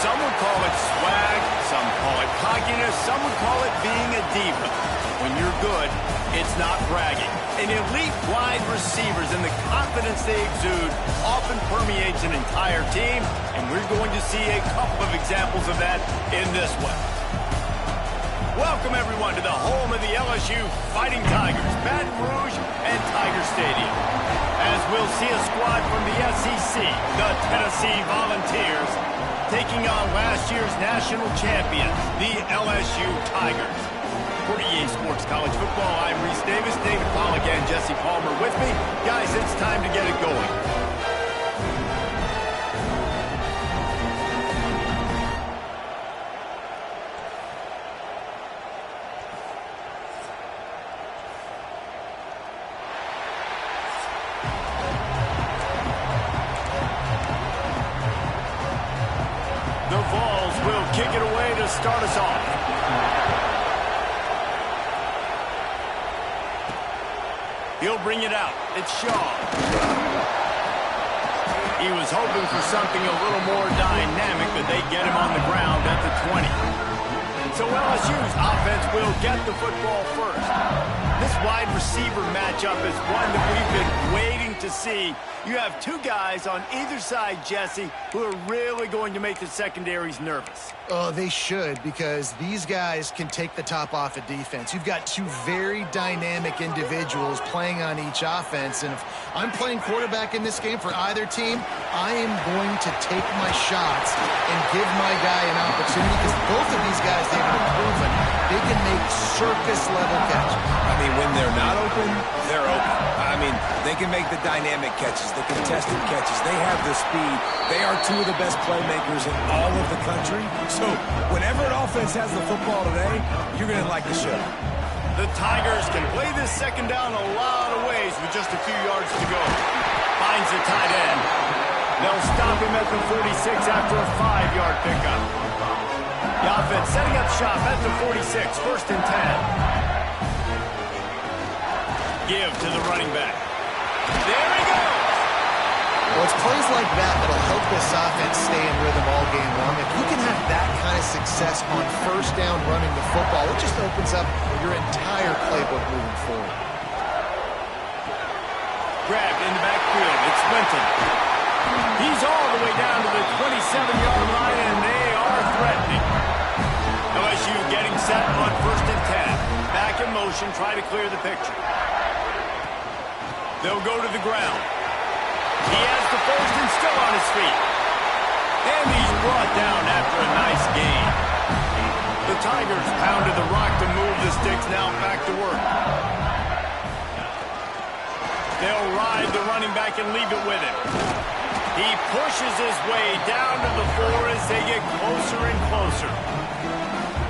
Some would call it swag, some call it cockiness, some would call it being a diva. When you're good, it's not bragging. An elite wide receivers and the confidence they exude often permeates an entire team, and we're going to see a couple of examples of that in this one. Welcome, everyone, to the home of the LSU Fighting Tigers, Baton Rouge and Tiger Stadium. As we'll see a squad from the SEC, the Tennessee Volunteers, taking on last year's national champions, the LSU Tigers. For EA Sports College Football, I'm Reese Davis, David Pollack, and Jesse Palmer with me. Guys, it's time to get it going. The Vols will kick it away to start us off. He'll bring it out. It's Shaw. He was hoping for something a little more dynamic, but they get him on the ground at the 20. So LSU's offense will get the football first. This wide receiver matchup is one that we've been waiting to see. You have two guys on either side, Jesse, who are really going to make the secondaries nervous. Oh, they should, because these guys can take the top off of defense. You've got two very dynamic individuals playing on each offense, and if I'm playing quarterback in this game for either team, I am going to take my shots and give my guy an opportunity, because both of these guys, they've been proven they can make circus-level catches. I mean, when they're not open, they're open. I mean, they can make the dynamic catches, the contested catches. They have the speed. They are two of the best playmakers in all of the country. So whenever an offense has the football today, you're going to like the show. The Tigers can play this second down a lot of ways with just a few yards to go. Finds the tight end. They'll stop him at the 46 after a 5-yard pickup. The offense setting up shop at the 46, first and 10. Give to the running back. There he goes! Well, it's plays like that that'll help this offense stay in rhythm all game long. If you can have that kind of success on first down running the football, it just opens up your entire playbook moving forward. Grabbed in the backfield. It's Swinton. He's all the way down to the 27-yard line, and they are threatening. LSU getting set on first and 10. Back in motion, try to clear the picture. They'll go to the ground. He has the first and still on his feet. And he's brought down after a nice gain. The Tigers pounded the rock to move the sticks, now back to work. They'll ride the running back and leave it with him. He pushes his way down to the 4 as they get closer and closer.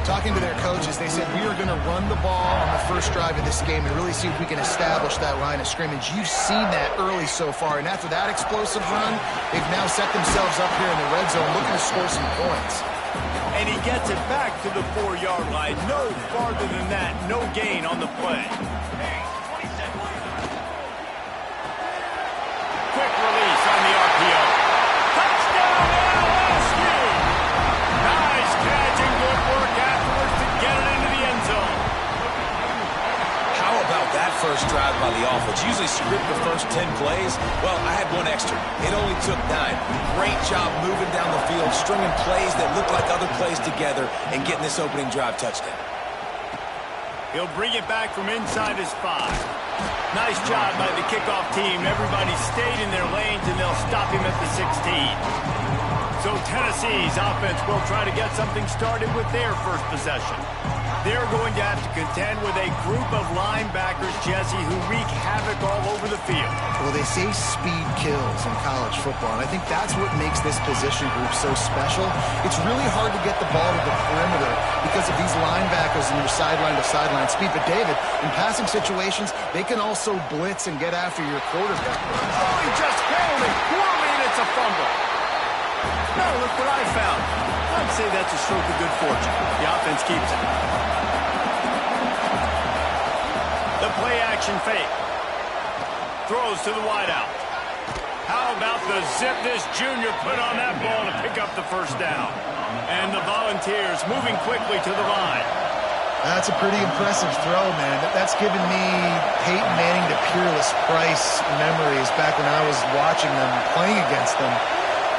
Talking to their coaches, they said, we are going to run the ball on the first drive of this game and really see if we can establish that line of scrimmage. You've seen that early so far, and after that explosive run, they've now set themselves up here in the red zone looking to score some points. And he gets it back to the 4-yard line. No farther than that, no gain on the play. drive by the offense. Usually script the first 10 plays. Well, I had one extra. It only took 9. Great job moving down the field, stringing plays that look like other plays together, and getting this opening drive touchdown. He'll bring it back from inside his 5. Nice job by the kickoff team. Everybody stayed in their lanes, and they'll stop him at the 16. So Tennessee's offense will try to get something started with their first possession. They're going to have to contend with a group of linebackers, Jesse, who wreak havoc all over the field. Well, they say speed kills in college football, and I think that's what makes this position group so special. It's really hard to get the ball to the perimeter because of these linebackers and your sideline-to-sideline speed. But, David, in passing situations, they can also blitz and get after your quarterback. Oh, he just held it poorly, and it's a fumble. No, look what I found. I'd say that's a stroke of good fortune. The offense keeps it. The play-action fake. Throws to the wideout. How about the zip this junior put on that ball to pick up the first down? And the Volunteers moving quickly to the line. That's a pretty impressive throw, man. That's given me Peyton Manning to Peerless Price memories back when I was watching them, playing against them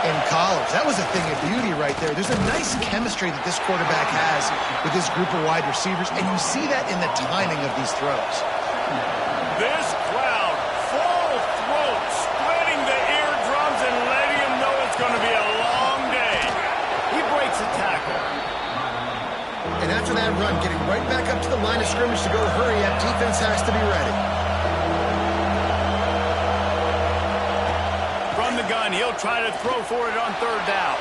in college. That was a thing of beauty right there. There's a nice chemistry that this quarterback has with this group of wide receivers, and you see that in the timing of these throws. This crowd, full throat, spreading the eardrums and letting him know it's going to be a long day. He breaks a tackle. And after that run, getting right back up to the line of scrimmage to go hurry up, defense has to be ready. The gun. He'll try to throw for it on third down.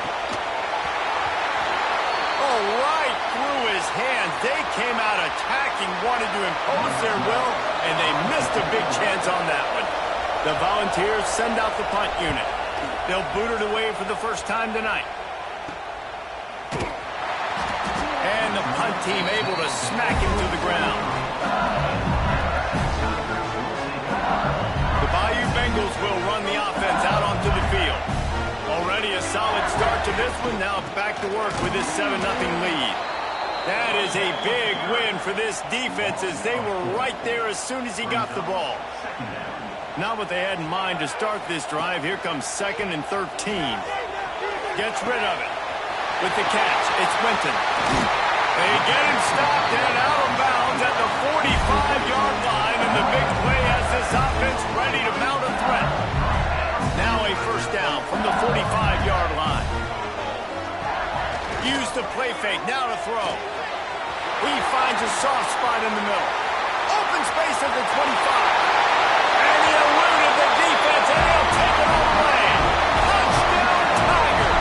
Oh, right through his hands. They came out attacking, wanted to impose their will, and they missed a big chance on that one. The Volunteers send out the punt unit. They'll boot it away for the first time tonight. And the punt team able to smack him to the ground. Bengals will run the offense out onto the field. Already a solid start to this one. Now back to work with this 7-0 lead. That is a big win for this defense as they were right there as soon as he got the ball. Not what they had in mind to start this drive. Here comes 2nd and 13. Gets rid of it. With the catch, it's Winton. They get him stopped and out of bounds at the 45-yard line, and the big play has this offense ready to mount a threat. Now a first down from the 45-yard line. Use the play fake, now to throw. He finds a soft spot in the middle. Open space at the 25. And he eluded the defense, and he'll take it all away. Touchdown, Tiger!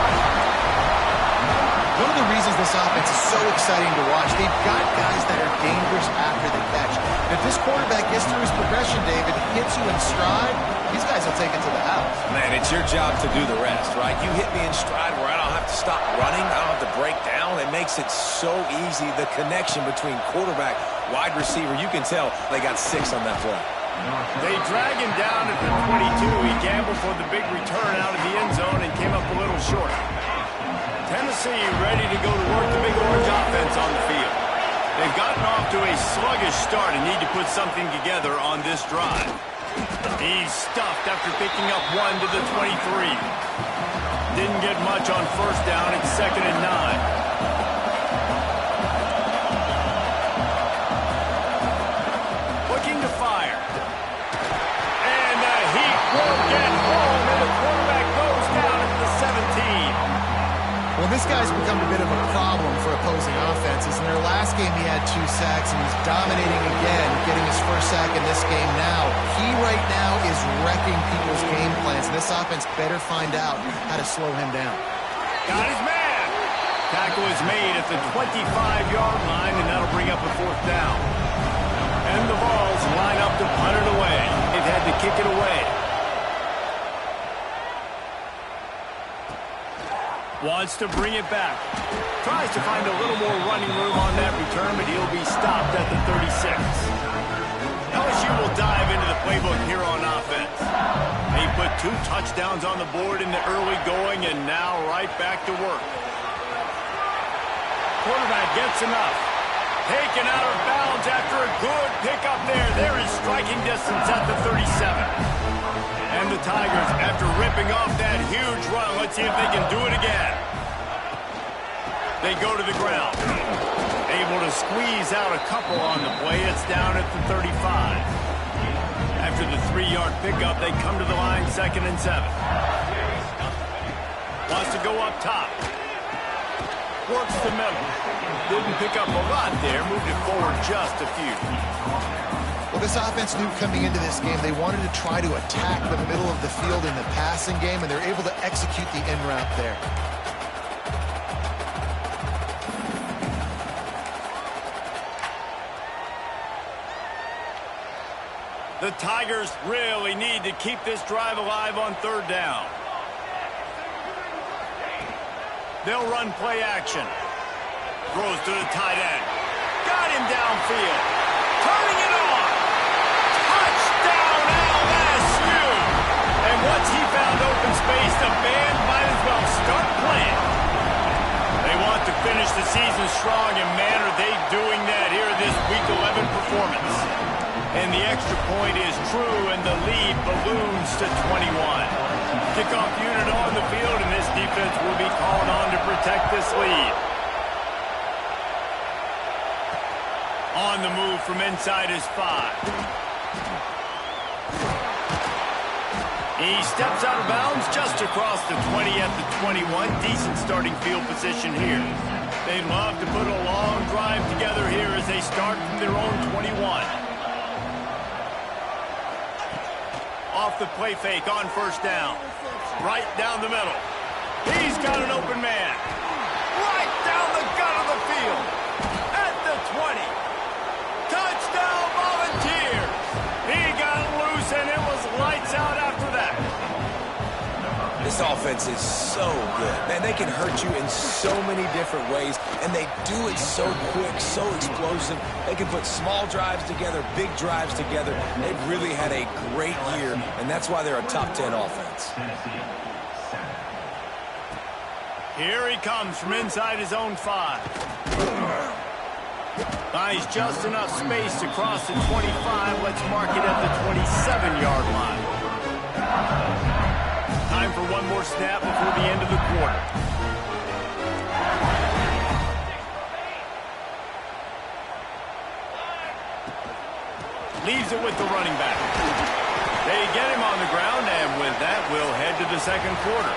One of the reasons this offense is so exciting to watch, they've got guys that are dangerous after the catch. And if this quarterback gets through his progression, David, hits you in stride, these guys will take it to the house. Man, it's your job to do the rest, right? You hit me in stride where I don't have to stop running, I don't have to break down. It makes it so easy, the connection between quarterback, wide receiver. You can tell they got 6 on that play. They drag him down at the 22. He gambled for the big return out of the end zone and came up a little short. Tennessee ready to go to work the big orange offense on the field. They've gotten off to a sluggish start and need to put something together on this drive. He's stuffed after picking up 1 to the 23. Didn't get much on first down. It's 2nd and 9. Looking to fire. And the heat will get home, and the quarterback goes down at the 17. Well, this guy's become a bit of a problem for opposing offenses. In their last game, he had 2 sacks, and he's dominating again, getting his first sack in this game now. He right now is wrecking people's game plans, and this offense better find out how to slow him down. Got his man. Tackle is made at the 25-yard line, and that'll bring up a 4th down. And the Vols line up to punt it away. They've had to kick it away. Wants to bring it back. Tries to find a little more running room on that return, but he'll be stopped at the 36. LSU will dive into the playbook here on offense. They put 2 touchdowns on the board in the early going, and now right back to work. Quarterback gets enough. Taken out of bounds after a good pickup there. They're in striking distance at the 37. And the Tigers, after ripping off that huge run, let's see if they can do it again. They go to the ground. Able to squeeze out a couple on the play. It's down at the 35. After the 3-yard pickup, they come to the line 2nd and 7. Wants to go up top. Works the middle. Didn't pick up a lot there. Moved it forward just a few. Well, this offense knew coming into this game they wanted to try to attack the middle of the field in the passing game, and they're able to execute the in route there. The Tigers really need to keep this drive alive on 3rd down. They'll run play action. Throws to the tight end. Got him downfield. Turning it on. Touchdown LSU. And once he found open space, the band might as well start playing. They want to finish the season strong, and man, are they doing that here in this Week 11 performance. And the extra point is true, and the lead balloons to 21. Kickoff unit on the field, and this defense will be called on to protect this lead. On the move from inside his 5. He steps out of bounds just across the 20 at the 21. Decent starting field position here. They'd love to put a long drive together here as they start from their own 21. Off the play fake on 1st down. Right down the middle. He's got an open man. Right down the gut of the field. At the 20. Touchdown Volunteers. He got loose and it was lights out after that. This offense is so good. Man, they can hurt you in so many different ways, and they do it so quick, so explosive. They can put small drives together, big drives together. They've really had a great year, and that's why they're a top 10 offense. Here he comes from inside his own 5. Buys just enough space to cross the 25. Let's mark it at the 27-yard line. Time for one more snap before the end of the quarter. Leaves it with the running back. They get him on the ground, and with that, we'll head to the 2nd quarter.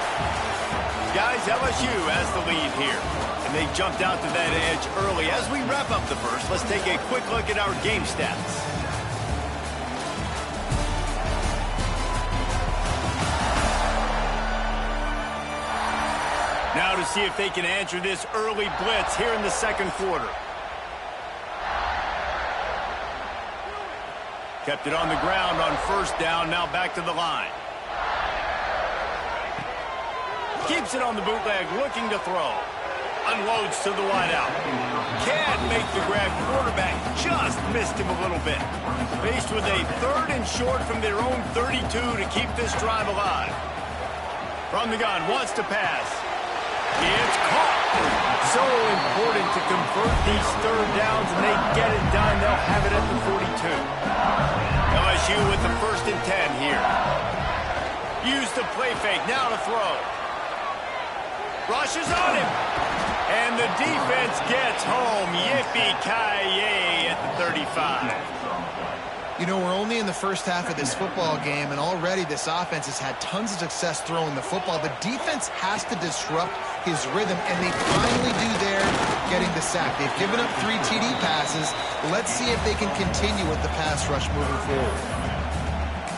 Guys, LSU has the lead here, and they jumped out to that edge early. As we wrap up the first, let's take a quick look at our game stats. Now to see if they can answer this early blitz here in the 2nd quarter. Kept it on the ground on 1st down, now back to the line. Keeps it on the bootleg, looking to throw. Unloads to the wideout. Can't make the grab. Quarterback just missed him a little bit. Faced with a 3rd and short from their own 32 to keep this drive alive. From the gun, wants to pass. It's caught. So important to convert these 3rd downs, and they get it done. They'll have it at the 42. LSU with the 1st and 10 here. Use the play fake, now to throw. Rushes on him. And the defense gets home. Yippee-ki-yay at the 35. You know, we're only in the first half of this football game, and already this offense has had tons of success throwing the football. The defense has to disrupt his rhythm, and they finally do there, getting the sack. They've given up 3 TD passes. Let's see if they can continue with the pass rush moving forward.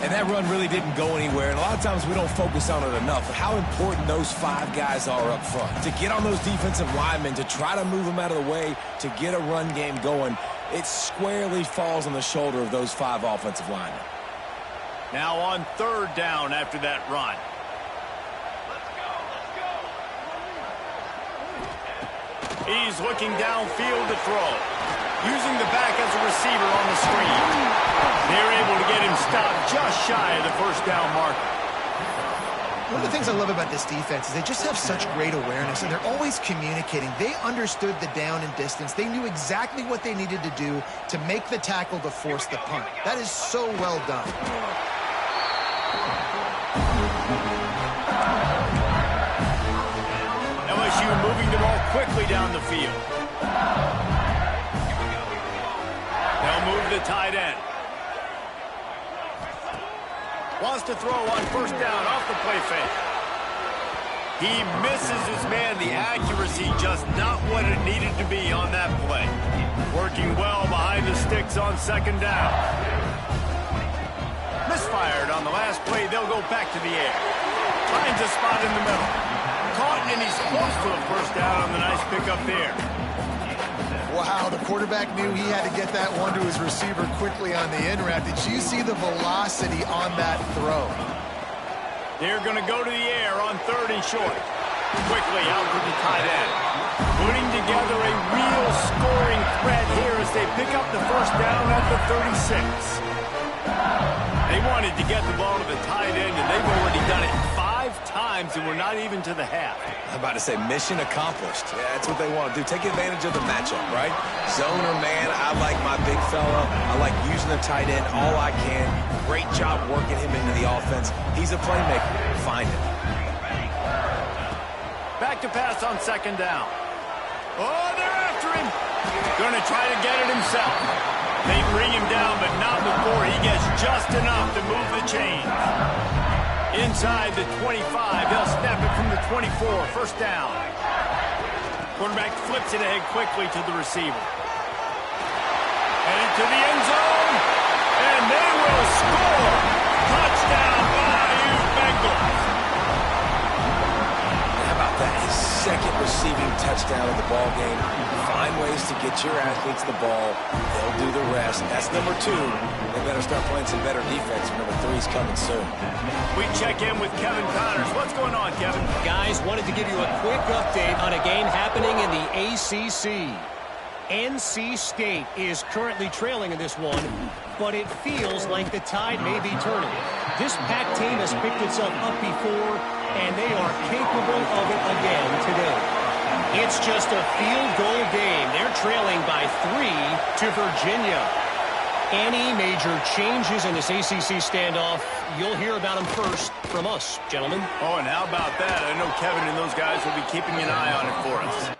And that run really didn't go anywhere, and a lot of times we don't focus on it enough, but how important those 5 guys are up front. To get on those defensive linemen, to try to move them out of the way, to get a run game going, it squarely falls on the shoulder of those 5 offensive linemen. Now on 3rd down after that run. He's looking downfield to throw. Using the back as a receiver on the screen. They're able to get him stopped just shy of the 1st down marker. One of the things I love about this defense is they just have such great awareness, and they're always communicating. They understood the down and distance. They knew exactly what they needed to do to make the tackle to force the punt. That is so well done. LSU moving the ball quickly down the field. They'll move the tight end. Wants to throw on first down off the play fake. He misses his man. The accuracy just not what it needed to be on that play. Working well behind the sticks on second down. Misfired on the last play. They'll go back to the air. Finds a spot in the middle. Caught, and he's close to a first down on the nice pickup there. Wow, the quarterback knew he had to get that one to his receiver quickly on the in route. Did you see the velocity on that throw? They're going to go to the air on third and short. Quickly out to the tight end. Putting together a real scoring threat here as they pick up the first down at the 36. They wanted to get the ball to the tight end, and they've already done it 5 times, and we're not even to the half. I'm about to say mission accomplished. Yeah, that's what they want to do. Take advantage of the matchup, right? Zone or man, I like my big fella. I like using the tight end all I can. Great job working him into the offense. He's a playmaker. Find him. Back to pass on second down. Oh, they're after him. Going to try to get it himself. They bring him down, but not before he gets just enough to move the chains. Inside the 25, they'll snap it from the 24, first down. Quarterback flips it ahead quickly to the receiver. Headed to the end zone, and they will score. Touchdown, Bayou Bengals. How about that? His second receiving touchdown of the ball game. Find ways to get your athletes the ball. They'll do the rest. That's number 2. They better start playing some better defense. Number 3's coming soon. We check in with Kevin Connors. What's going on, Kevin? Guys, wanted to give you a quick update on a game happening in the ACC. NC State is currently trailing in this one, but it feels like the tide may be turning. This Pac team has picked itself up before, and they are capable of it again today. It's just a field goal game. They're trailing by 3 to Virginia. Any major changes in this ACC standoff, you'll hear about them first from us, gentlemen. Oh, and how about that? I know Kevin and those guys will be keeping an eye on it for us.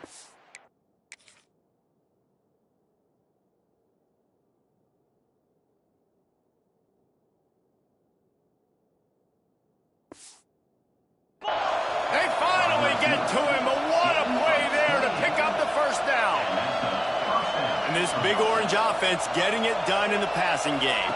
They finally get to him, but what a play there to pick up the first down. And this big orange offense getting it done in the passing game.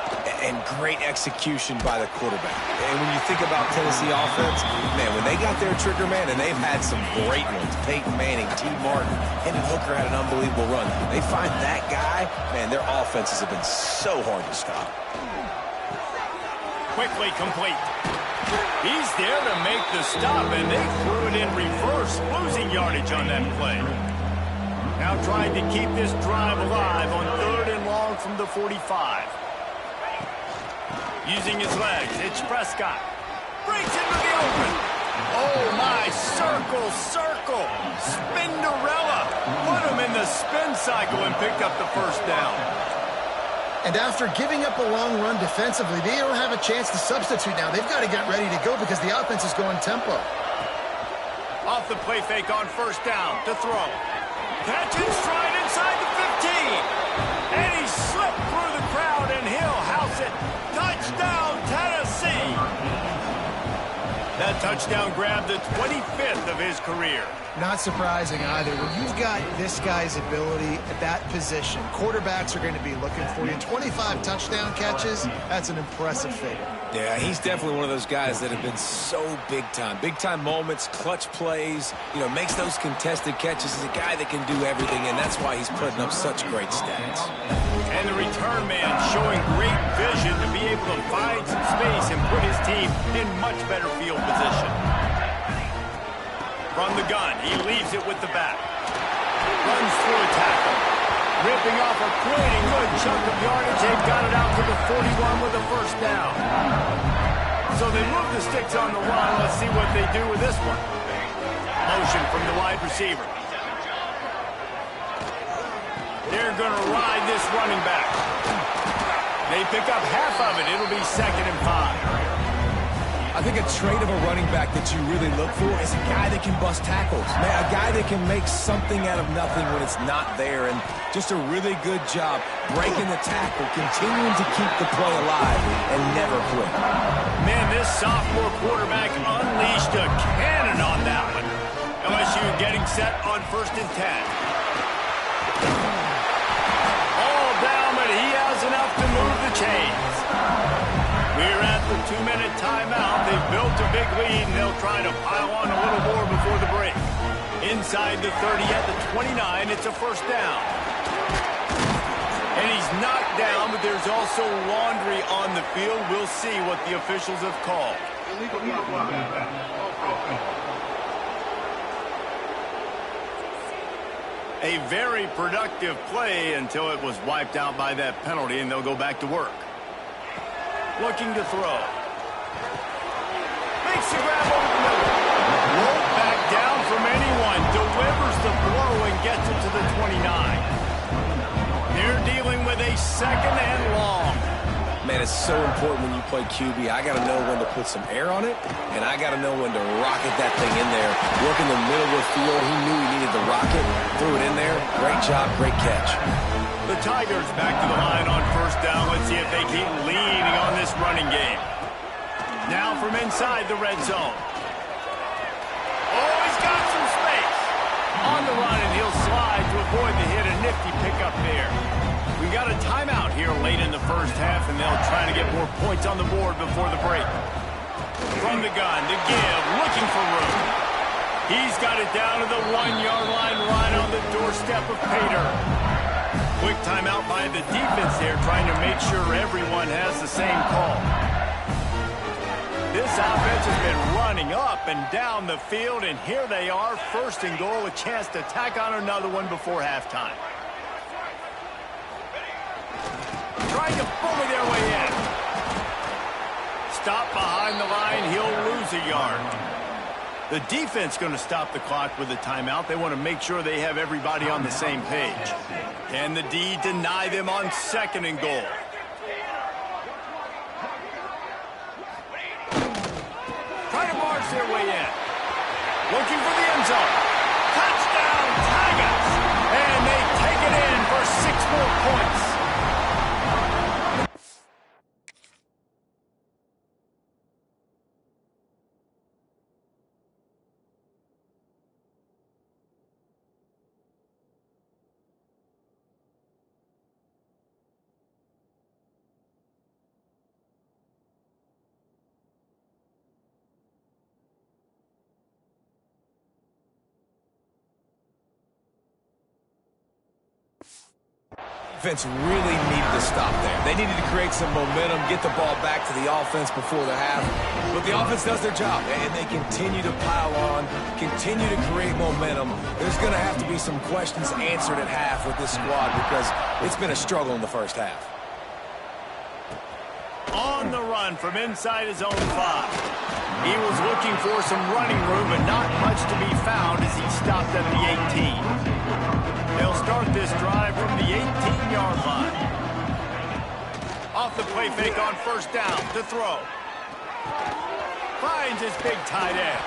And great execution by the quarterback. And when you think about Tennessee offense, man, when they got their trigger man, and they've had some great ones, Peyton Manning, T. Martin, Hendon Hooker had an unbelievable run. They find that guy, man, their offenses have been so hard to stop. Quickly complete. He's there to make the stop, and they threw it in reverse, losing yardage on that play. Now trying to keep this drive alive on third and long from the 45. Using his legs, it's Prescott. Breaks into the open. Oh, my, circle. Spinderella. Put him in the spin cycle and picked up the first down. And after giving up a long run defensively, they don't have a chance to substitute now. They've got to get ready to go because the offense is going tempo. Off the play fake on first down to throw. Catch in stride inside the 15. And he slipped through the crowd, and he'll house it. Touchdown, Tennessee. That touchdown grabbed the 25th of his career. Not surprising either. When you've got this guy's ability at that position, quarterbacks are going to be looking for you. 25 touchdown catches, that's an impressive figure. Yeah, he's definitely one of those guys that have been so big time. Big time moments, clutch plays, you know, makes those contested catches. He's a guy that can do everything, and that's why he's putting up such great stats. And the return man showing great vision to be able to find some space and put his team in much better field position. From the gun, he leaves it with the back. Runs through a tackle. Ripping off a pretty good chunk of yardage. They've got it out to the 41 with the first down. So they move the sticks on the line. Let's see what they do with this one. Motion from the wide receiver. They're going to ride this running back. They pick up half of it. It'll be 2nd and 5. I think a trait of a running back that you really look for is a guy that can bust tackles. Man, a guy that can make something out of nothing when it's not there. And just a really good job breaking the tackle, continuing to keep the play alive, and never quit. Man, this sophomore quarterback unleashed a cannon on that one. LSU getting set on 1st and 10. All down, but he has enough to move the chains. We're at the 2-minute timeout. They've built a big lead, and they'll try to pile on a little more before the break. Inside the 30 at the 29, it's a 1st down. And he's knocked down, but there's also laundry on the field. We'll see what the officials have called. A very productive play until it was wiped out by that penalty, and they'll go back to work. Looking to throw. Makes the grab over the middle. Won't back down from anyone. Delivers the blow and gets it to the 29. They're dealing with a 2nd and long. Man, it's so important when you play QB. I got to know when to put some air on it, and I got to know when to rocket that thing in there. Look in the middle of the field. He knew he needed the rocket. Threw it in there. Great job, great catch. The Tigers back to the line on 1st down. Let's see if they keep leaning on this running game. Now from inside the red zone. Oh, he's got some space. On the run, and he'll slide to avoid the hit. A nifty pickup there. We got a timeout here late in the 1st half, and they'll try to get more points on the board before the break. From the gun to give, looking for room. He's got it down to the 1-yard line, right on the doorstep of Pater. Quick timeout by the defense there, trying to make sure everyone has the same call. This offense has been running up and down the field, and here they are, 1st and goal, a chance to tack on another one before halftime. Trying to bully their way in. Stop behind the line, he'll lose a yard. The defense going to stop the clock with a timeout. They want to make sure they have everybody on the same page. Can the D deny them on 2nd and goal? Try to march their way in. Looking for the end zone. Touchdown, Tigers! And they take it in for 6 more points. Defense really needed to stop there. They needed to create some momentum, get the ball back to the offense before the half. But the offense does their job, and they continue to pile on, continue to create momentum. There's going to have to be some questions answered at half with this squad because it's been a struggle in the 1st half. On the run from inside his own 5. He was looking for some running room, but not much to be found as he stopped at the 18. They'll start this drive from the 18-yard line. Off the play fake on 1st down to throw. Finds his big tight end.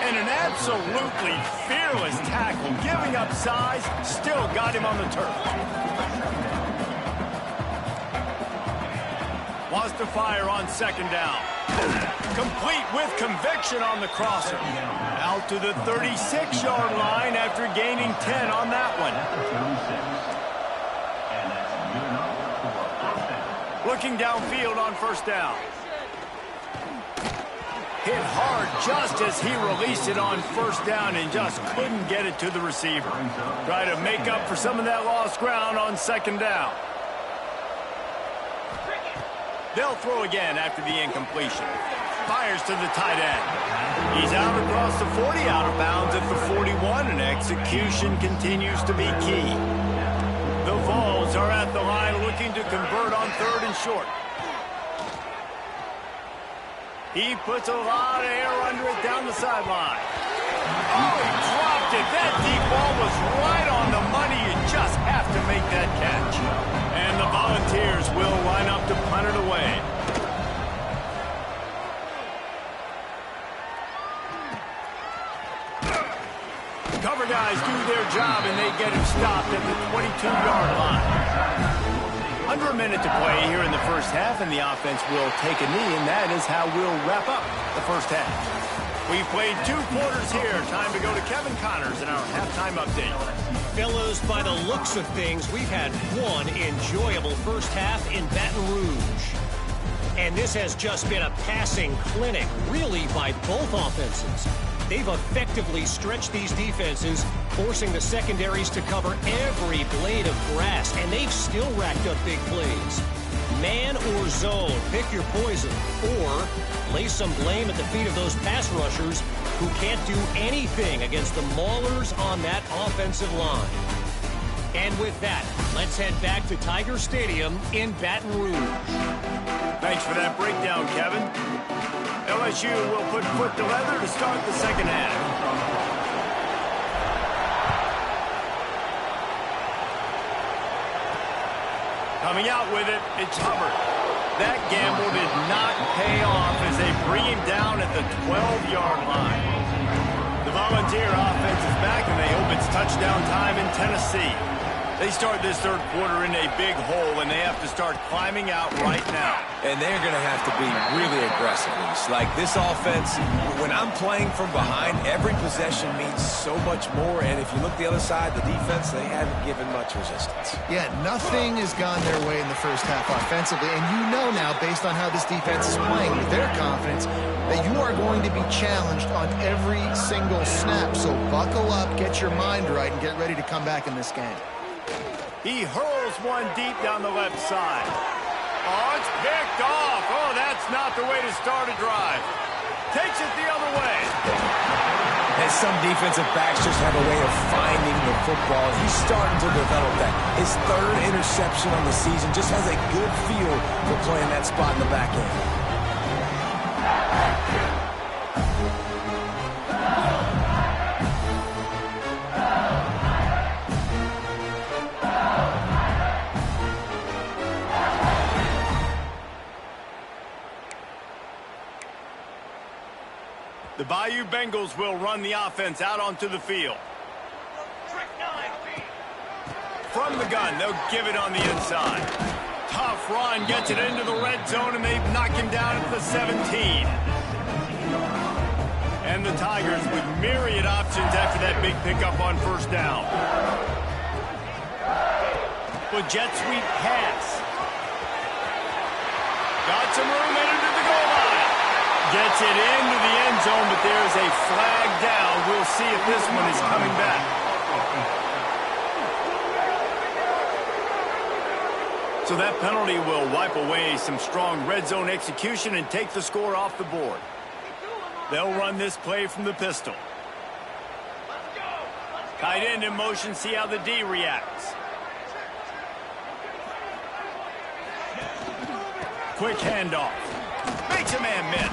And an absolutely fearless tackle, giving up size, still got him on the turf. Wants to fire on 2nd down. Complete with conviction on the crosser. Out to the 36-yard line after gaining 10 on that one. Looking downfield on 1st down. Hit hard just as he released it on 1st down and just couldn't get it to the receiver. Try to make up for some of that lost ground on 2nd down. They'll throw again after the incompletion. Fires to the tight end. He's out across the 40, out of bounds at the 41, and execution continues to be key. The Vols are at the line looking to convert on 3rd and short. He puts a lot of air under it down the sideline. Oh, he dropped it. That deep ball was right on the money. You just have to make that catch. And the Volunteers will line up to punt it away. Cover guys do their job, and they get him stopped at the 22-yard line. Under a minute to play here in the first half, and the offense will take a knee, and that is how we'll wrap up the first half. We've played 2 quarters here. Time to go to Kevin Connors in our halftime update. Fellows, by the looks of things, we've had one enjoyable first half in Baton Rouge. And this has just been a passing clinic, really, by both offenses. They've effectively stretched these defenses, forcing the secondaries to cover every blade of grass, and they've still racked up big plays. Man or zone, pick your poison, or lay some blame at the feet of those pass rushers who can't do anything against the maulers on that offensive line. And with that, let's head back to Tiger Stadium in Baton Rouge. Thanks for that breakdown, Kevin. LSU will put foot to leather to start the second half. Coming out with it, it's Hubbard. That gamble did not pay off as they bring him down at the 12-yard line. The Volunteer offense is back, and they hope it's touchdown time in Tennessee. They start this third quarter in a big hole, and they have to start climbing out right now. And they're going to have to be really aggressive. Like this offense, when I'm playing from behind, every possession means so much more. And if you look the other side, the defense, they haven't given much resistance. Yeah, nothing has gone their way in the first half offensively. And you know now, based on how this defense is playing with their confidence, that you are going to be challenged on every single snap. So buckle up, get your mind right, and get ready to come back in this game. He hurls one deep down the left side. Oh, it's picked off. Oh, that's not the way to start a drive. Takes it the other way. And some defensive backs just have a way of finding the football. He's starting to develop that. His 3rd interception on the season just has a good feel for playing that spot in the back end. The Bayou Bengals will run the offense out onto the field. From the gun, they'll give it on the inside. Tough run, gets it into the red zone, and they knock him down at the 17. And the Tigers with myriad options after that big pickup on first down. With jet sweep pass. Got some room into the goal line. Gets it into the end zone, but there's a flag down. We'll see if this one is coming back. So that penalty will wipe away some strong red zone execution and take the score off the board. They'll run this play from the pistol. Tight end in motion, see how the D reacts. Quick handoff. Makes a man miss.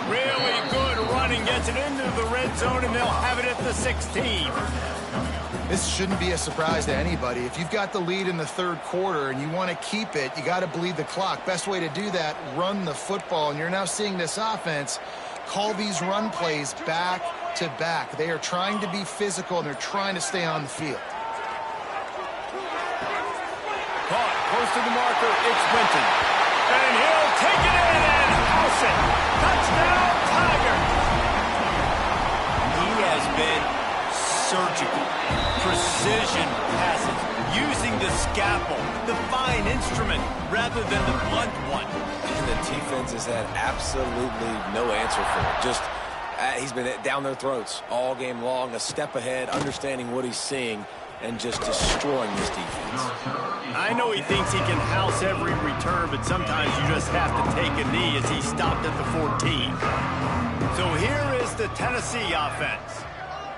Really good running, gets it into the red zone, and they'll have it at the 16. This shouldn't be a surprise to anybody. If you've got the lead in the third quarter and you want to keep it, you got to bleed the clock. Best way to do that, run the football. And you're now seeing this offense call these run plays back to back. They are trying to be physical, and they're trying to stay on the field. Caught, close to the marker, it's Winton. And he'll take it in and house it. Touchdown, Tigers. He has been surgical. Precision passes, using the scalpel, the fine instrument, rather than the blunt one. And the defense has had absolutely no answer for it. Just, he's been down their throats all game long, a step ahead, understanding what he's seeing, and just destroying this defense. I know he thinks he can house every return, but sometimes you just have to take a knee as he stopped at the 14. So here is the Tennessee offense.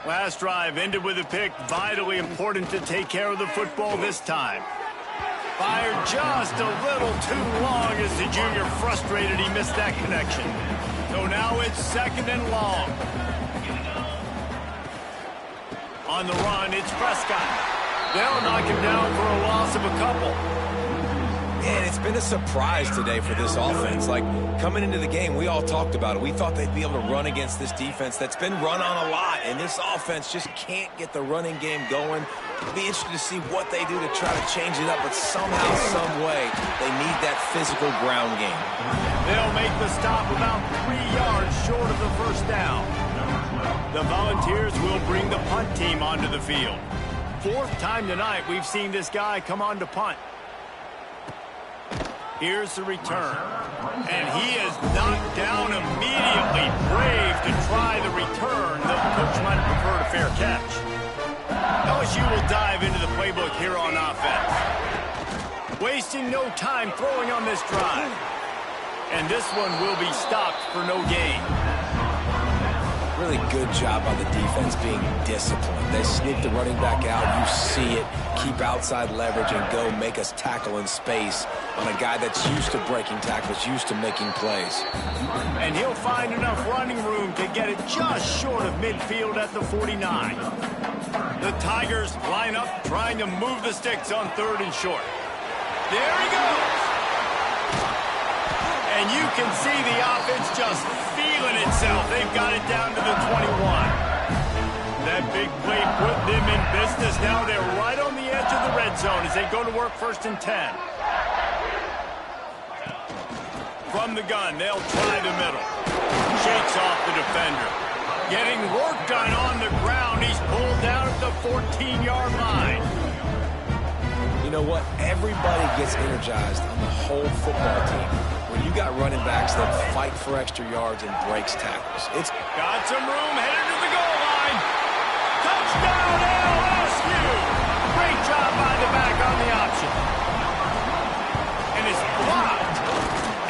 Last drive ended with a pick. Vitally important to take care of the football this time. Fired just a little too long as the junior frustrated he missed that connection. So now it's 2nd and long. On the run, it's Prescott. They'll knock him down for a loss of a couple. Man, it's been a surprise today for this offense. Like, coming into the game, we all talked about it. We thought they'd be able to run against this defense that's been run on a lot, and this offense just can't get the running game going. It'll be interesting to see what they do to try to change it up, but somehow, some way, they need that physical ground game. They'll make the stop about 3 yards short of the first down. The Volunteers will bring the punt team onto the field. 4th time tonight we've seen this guy come on to punt. Here's the return. And he is knocked down immediately. Brave to try the return. The coach might have preferred a fair catch. LSU will dive into the playbook here on offense. Wasting no time throwing on this drive. And this one will be stopped for no gain. Really good job by the defense being disciplined. They sneak the running back out. You see it. Keep outside leverage and go make us tackle in space on a guy that's used to breaking tackles, used to making plays. And he'll find enough running room to get it just short of midfield at the 49. The Tigers line up trying to move the sticks on 3rd and short. There he goes. And you can see the offense just feeling itself. They've got it down to the 21. That big play put them in business. Now they're right on the edge of the red zone as they go to work 1st and 10. From the gun, they'll try the middle. Shakes off the defender. Getting work done on the ground. He's pulled down at the 14-yard line. You know what? Everybody gets energized on the whole football team. When you got running backs that fight for extra yards and breaks tackles. It's got some room headed to the goal line. Touchdown LSU. Great job by the back on the option. And it's blocked.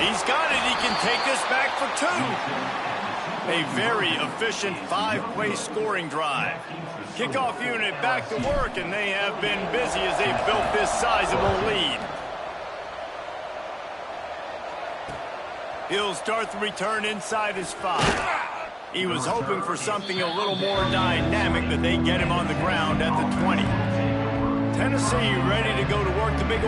He's got it. He can take this back for 2. A very efficient 5-play scoring drive. Kickoff unit back to work, and they have been busy as they've built this sizable lead. He'll start the return inside his 5. He was hoping for something a little more dynamic, but they get him on the ground at the 20. Tennessee ready to go to work the big...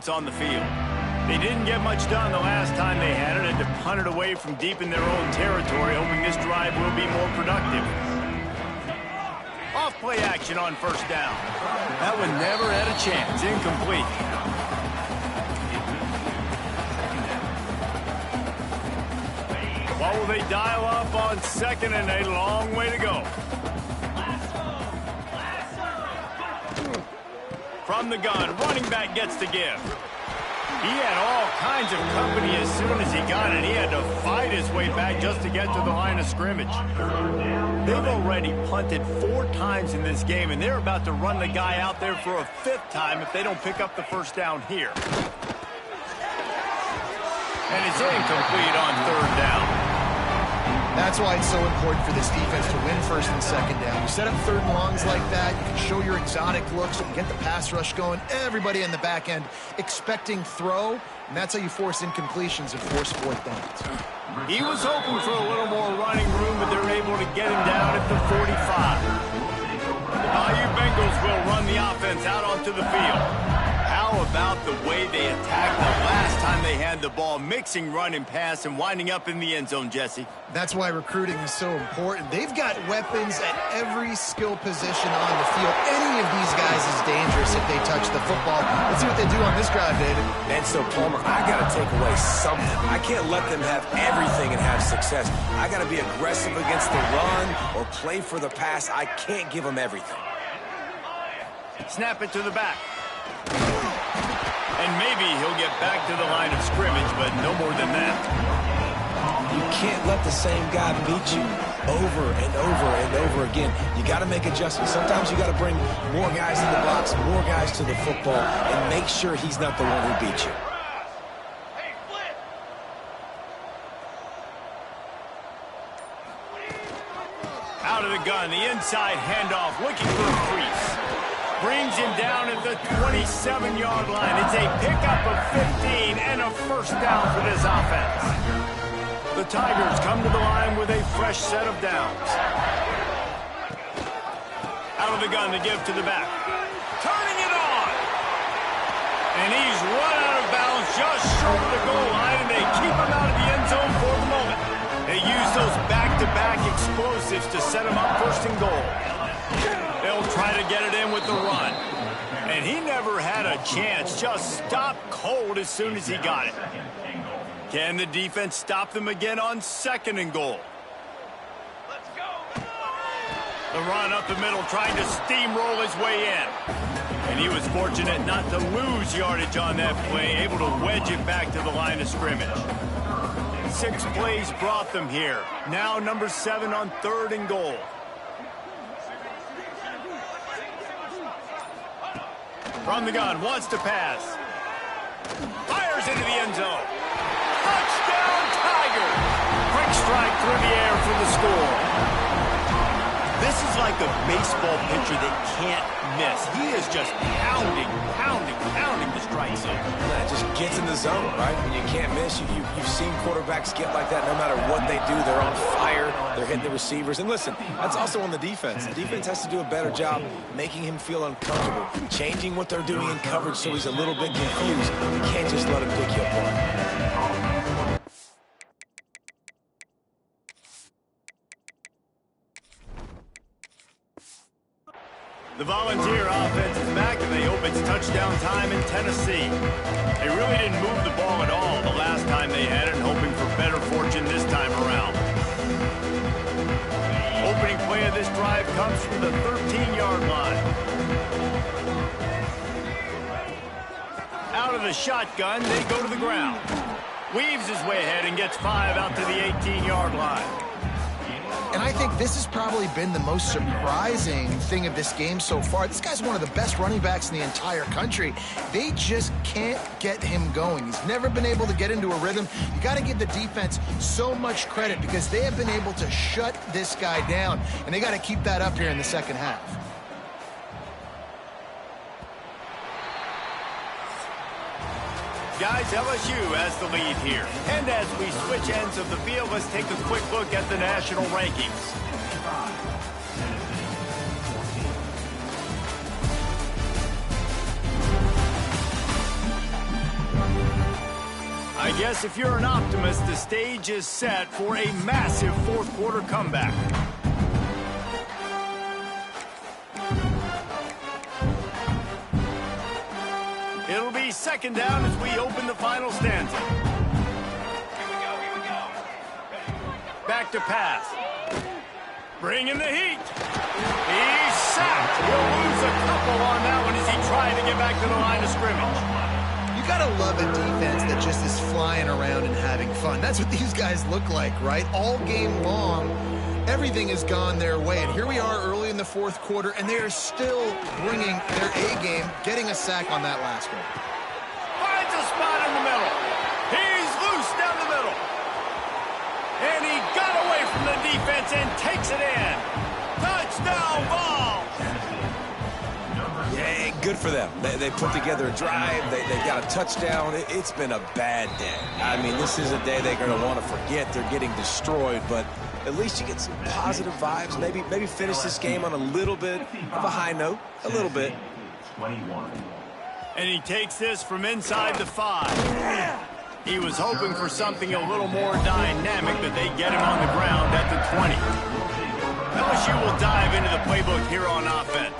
on the field. They didn't get much done the last time they had it and to punt it away from deep in their own territory, hoping this drive will be more productive. Off play action on 1st down. That one never had a chance. Incomplete. What will they dial up on 2nd and a long way to go? From the gun, running back gets the give. He had all kinds of company as soon as he got it. He had to fight his way back just to get to the line of scrimmage. They've already punted 4 times in this game, and they're about to run the guy out there for a 5th time if they don't pick up the 1st down here. And it's incomplete on 3rd down. That's why it's so important for this defense to win 1st and 2nd down. You set up 3rd and longs like that, you can show your exotic looks, and get the pass rush going. Everybody in the back end expecting throw, and that's how you force incompletions and force 4th downs. He was hoping for a little more running room, but they're able to get him down at the 45. The Bayou Bengals will run the offense out onto the field. How about the way they attacked the last time they had the ball, mixing run and pass and winding up in the end zone, Jesse? That's why recruiting is so important. They've got weapons at every skill position on the field. Any of these guys is dangerous if they touch the football. Let's see what they do on this drive, David. And so, Palmer, I got to take away something. I can't let them have everything and have success. I got to be aggressive against the run or play for the pass. I can't give them everything. Snap it to the back. And maybe he'll get back to the line of scrimmage, but no more than that. can't let the same guy beat you over and over and over again. You got to make adjustments. Sometimes you got to bring more guys in the box, more guys to the football, and make sure he's not the one who beat you. Out of the gun, the inside handoff, looking for a crease. Brings him down at the 27-yard line. It's a pickup of 15 and a first down for this offense. The Tigers come to the line with a fresh set of downs. Out of the gun to give to the back. Turning it on. And he's run out of bounds just short of the goal line, and they keep him out of the end zone for the moment. They use those back-to-back explosives to set him up first and goal. They'll try to get it in with the run. And he never had a chance. Just stopped cold as soon as he got it. Can the defense stop them again on second and goal? Let's go. The run up the middle, trying to steamroll his way in. And he was fortunate not to lose yardage on that play, able to wedge it back to the line of scrimmage. 6 plays brought them here. Now number 7 on third and goal. From the gun, wants to pass. Fires into the end zone. Touchdown, Tiger! Quick strike through the air for the score. This is like a baseball pitcher that can't miss. He is just pounding the strike zone. That just gets in the zone, right? When you can't miss, you've seen quarterbacks get like that no matter what they do. They're on fire. They're hitting the receivers. And listen, that's also on the defense. The defense has to do a better job making him feel uncomfortable, changing what they're doing in coverage so he's a little bit confused. You can't just let him pick you apart. The Volunteer offense is back, and they hope it's touchdown time in Tennessee. They really didn't move the ball at all the last time they had it, hoping for better fortune this time around. Opening play of this drive comes from the 13-yard line. Out of the shotgun, they go to the ground. Weaves his way ahead and gets 5 out to the 18-yard line. And I think this has probably been the most surprising thing of this game so far. This guy's one of the best running backs in the entire country. They just can't get him going. He's never been able to get into a rhythm. You got to give the defense so much credit because they have been able to shut this guy down, and they got to keep that up here in the second half. Guys, LSU has the lead here. And as we switch ends of the field, let's take a quick look at the national rankings. I guess if you're an optimist, the stage is set for a massive fourth-quarter comeback. It'll be second down as we open the final stanza. Here we go. Back to pass. Bringing the heat. He's sacked. He'll lose a couple on that one as he tried to get back to the line of scrimmage. You gotta love a defense that just is flying around and having fun. That's what these guys look like, right? All game long, everything has gone their way. And here we are early in the fourth quarter, and they are still bringing their A-game, getting a sack on that last one. Finds a spot in the middle. He's loose down the middle. And he got away from the defense and takes it in. Touchdown ball. Yeah, good for them. They put together a drive. They got a touchdown. It's been a bad day. I mean, this is a day they're going to want to forget. They're getting destroyed, but at least you get some positive vibes. Maybe finish this game on a little bit of a high note. A little bit. And he takes this from inside the 5. He was hoping for something a little more dynamic, but they get him on the ground at the 20. LSU will dive into the playbook here on offense.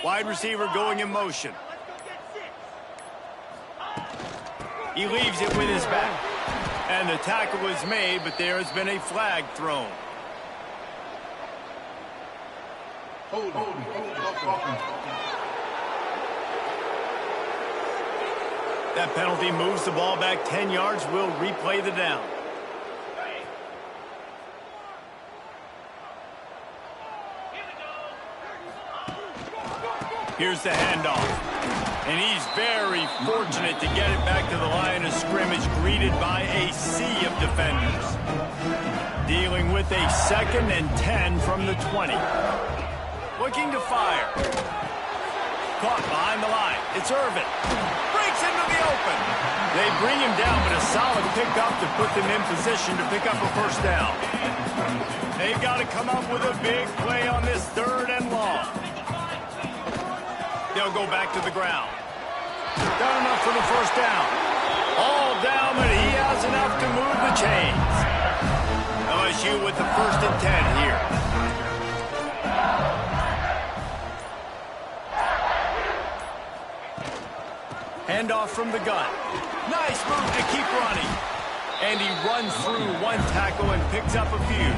Wide receiver going in motion. He leaves it with his back. And the tackle is made, but there has been a flag thrown. That penalty moves the ball back 10 yards. We'll replay the down. Here's the handoff. And he's very fortunate to get it back to the line of scrimmage, greeted by a sea of defenders. Dealing with a 2nd and 10 from the 20. Looking to fire. Caught behind the line. It's Irvin. Breaks into the open. They bring him down, but a solid pickup to put them in position to pick up a first down. They've got to come up with a big play on this 3rd and long. They'll go back to the ground. Done enough for the first down. All down, but he has enough to move the chains. LSU with the 1st and 10 here. Handoff from the gun. Nice move to keep running. And he runs through one tackle and picks up a few.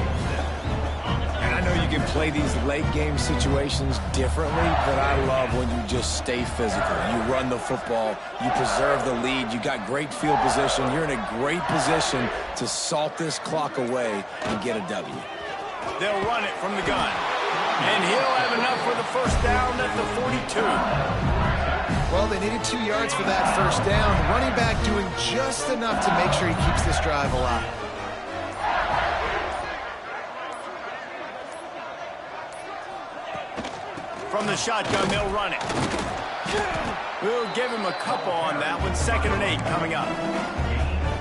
And I know you can play these late game situations differently, but I love when you just stay physical. You run the football, you preserve the lead, you got great field position, you're in a great position to salt this clock away and get a W. They'll run it from the gun. And he'll have enough for the first down at the 42. Well, they needed 2 yards for that first down. The running back doing just enough to make sure he keeps this drive alive. From the shotgun, they'll run it. We'll give him a couple on that one. 2nd and 8 coming up.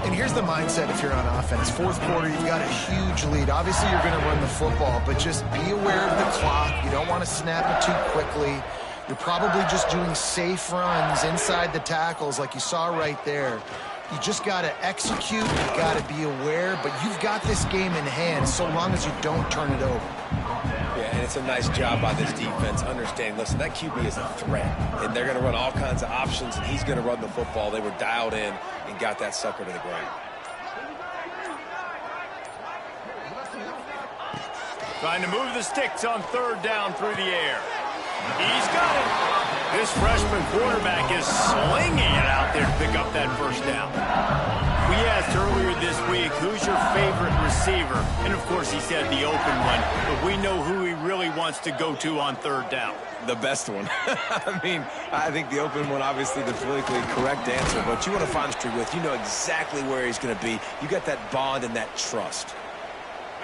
And here's the mindset if you're on offense. 4th quarter, you've got a huge lead. Obviously, you're going to run the football, but just be aware of the clock. You don't want to snap it too quickly. You're probably just doing safe runs inside the tackles like you saw right there. You just got to execute. You've got to be aware, but you've got this game in hand so long as you don't turn it over. Yeah, and it's a nice job by this defense understanding, listen, that QB is a threat, and they're going to run all kinds of options, and he's going to run the football. They were dialed in and got that sucker to the ground. Trying to move the sticks on 3rd down through the air. He's got it. This freshman quarterback is slinging it out there to pick up that first down. We asked earlier this week, who's your favorite receiver? And, of course, he said the open one. But we know who he really wants to go to on 3rd down. The best one. I mean, I think the open one, obviously the politically correct answer. But you want to find history with, you know exactly where he's going to be. You got that bond and that trust.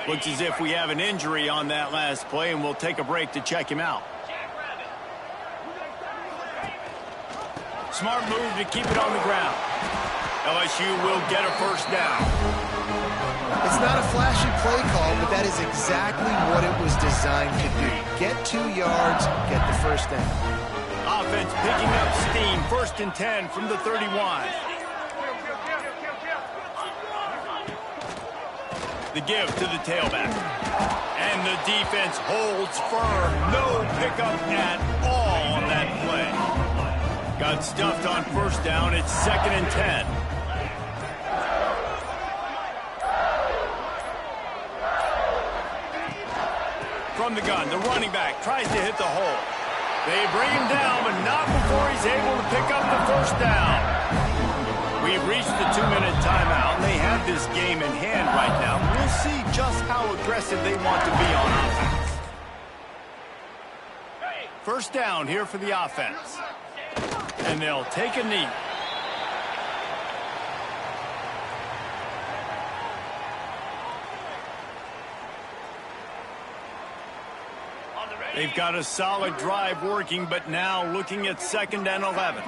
Looks as if we have an injury on that last play, and we'll take a break to check him out. Smart move to keep it on the ground. LSU will get a first down. It's not a flashy play call, but that is exactly what it was designed to do. Get 2 yards, get the first down. Offense picking up steam. 1st and 10 from the 31. The give to the tailback. And the defense holds firm. No pickup at all on that play. Got stuffed on 1st down. It's 2nd and 10. From the gun, the running back tries to hit the hole. They bring him down, but not before he's able to pick up the first down. We've reached the 2-minute timeout, and they have this game in hand right now. We'll see just how aggressive they want to be on offense. First down here for the offense. And they'll take a knee. They've got a solid drive working, but now looking at 2nd and 11.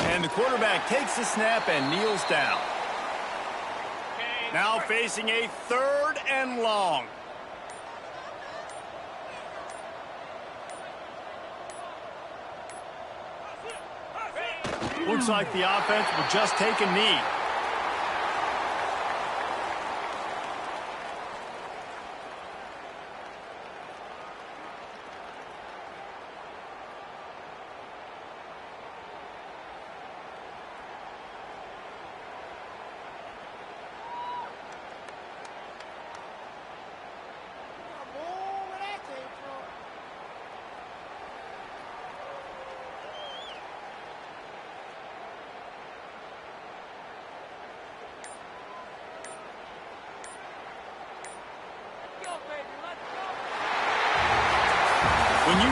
And the quarterback takes the snap and kneels down. Now facing a 3rd and long. Looks like the offense will just take a knee.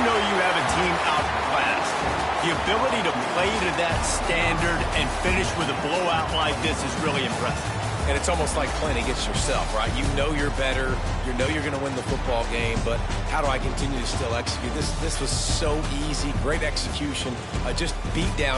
know you have a team outclassed, the ability to play to that standard and finish with a blowout like this is really impressive. And it's almost like playing against yourself, right? You know you're better. You know you're going to win the football game, but how do I continue to still execute? This was so easy. Great execution. Just beat down.